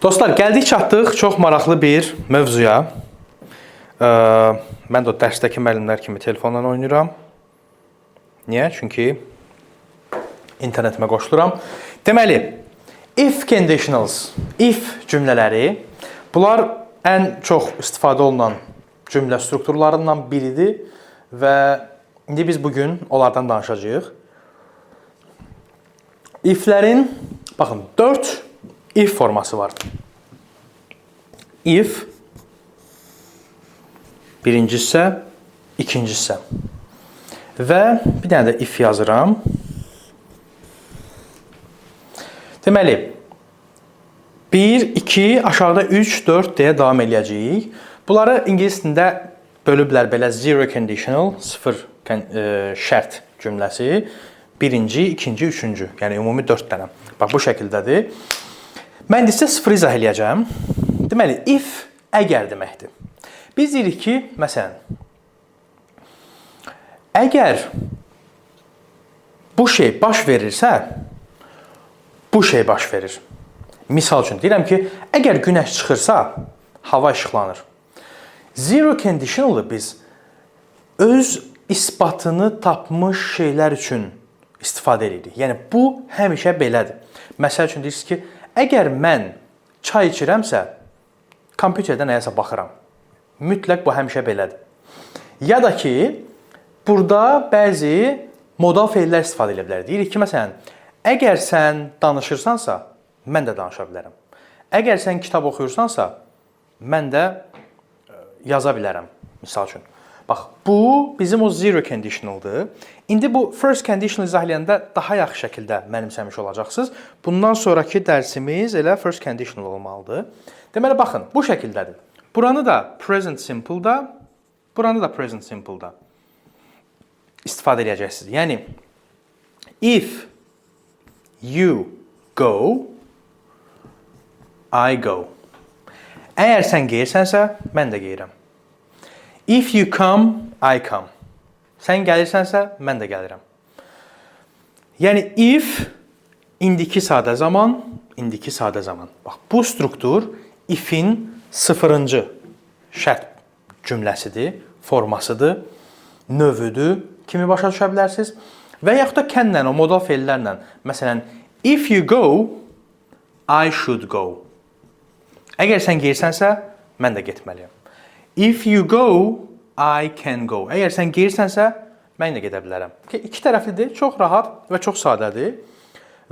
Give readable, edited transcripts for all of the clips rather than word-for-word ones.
Dostlar, gəldik çatdıq çox maraqlı bir mövzuya. Mən də dərsdəki müəllimlər kimi telefonla oynayıram. Niyə? Çünki internetimə qoşuluram. Deməli, if conditionals, if cümlələri, bunlar ən çox istifadə olunan cümlə strukturlarından biridir və indi biz bugün onlardan danışacağıq. Iflərin, baxın, 4 if forması var. If, birinci hissə, ikinci hissə. Və bir dənə də if yazıram. Deməli, 1, 2, aşağıda 3, 4 deyə davam eləyəcəyik. Bunları ingilis dilində bölüblər belə zero conditional, sıfır şərt cümləsi. Birinci, ikinci, üçüncü. Yəni, ümumi 4 dənə. Bax, bu şəkildədir. Mən isə sıfır izah eləyəcəm. Deməli, if əgər deməkdir. Biz deyirik ki, məsələn, əgər bu şey baş verirsə, bu şey baş verir. Misal üçün, deyirəm ki, əgər günəş çıxırsa, hava işıqlanır. Zero conditionalı biz öz isbatını tapmış şeylər üçün istifadə edirik. Yəni, bu həmişə belədir. Məsəl üçün, deyirsiniz ki, əgər mən çay içirəmsə, kompüterdə nəyəsə baxıram. Mütləq bu həmişə belədir. Ya da ki, burada bəzi modal feillər istifadə edə bilərik. Deyirik ki, məsələn, əgər sən danışırsansa, mən də danışa bilərəm. Əgər sən kitab oxuyursansa, mən də yaza bilərəm, misal üçün. Bax, bu bizim o zero conditionaldır. İndi bu first conditional izah eləyəndə daha yaxşı şəkildə mənimsəmiş olacaqsınız. Bundan sonraki dərsimiz elə first conditional olmalıdır. Deməli, baxın, bu şəkildədir. Buranı da present simple-da, buranı da present simple-da istifadə edəcəksiniz. Yəni, if you go, I go. Əgər sən geyirsənsə, mən də geyirəm. If you come, I come. Sən gəlirsənsə, mən də gəlirəm. Yəni, if, indiki sadə zaman, indiki sadə zaman. Bax, bu struktur if'in sıfırıncı şərt cümləsidir, formasıdır, növüdür, kimi başa düşə bilərsiniz. Və yaxud da kənlə, o modal feillərlə. Məsələn, if you go, I should go. Əgər sən geyirsənsə, mən də getməliyəm. If you go, I can go. Əgər sən geyirsənsə, mən də gedə bilərəm. İki tərəflidir, çox rahat və çox sadədir.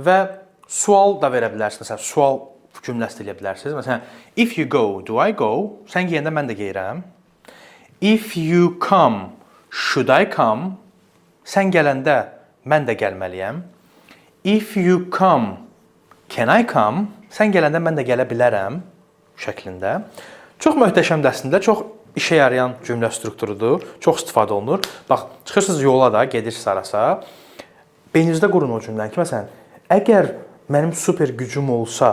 Və sual da verə bilərsiniz. Məsələn, sual cümləsi deyə bilərsiniz. Məsələn, if you go, do I go? Sən geyəndə mən də geyirəm. If you come, should I come? Sən gələndə mən də gəlməliyəm. If you come, can I come? Sən gələndə mən də gələ bilərəm şəklində. Çox möhtəşəm əslində, çox işə yarayan cümlə strukturudur, çox istifadə olunur. Bax, çıxırsınız yola da, gedirsiniz arasa. Beyninizdə qurun o cümləni ki, məsələn, əgər mənim super gücüm olsa,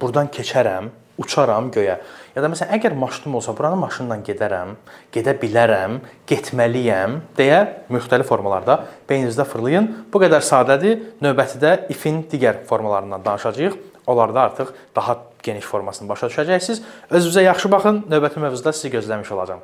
buradan keçərəm, uçaram göyə. Ya da məsələn, əgər maşınım olsa, buranı maşınla gedərəm, gedə bilərəm, getməliyəm deyə müxtəlif formalarda beyninizdə fırlayın. Bu qədər sadədir. Növbətidə if'in digər formalarından danışacağıq. Onlarda artıq daha geniş formasını başa düşəcəksiniz. Özünüzə yaxşı baxın. Növbəti mövzuda sizi gözləmiş olacağam.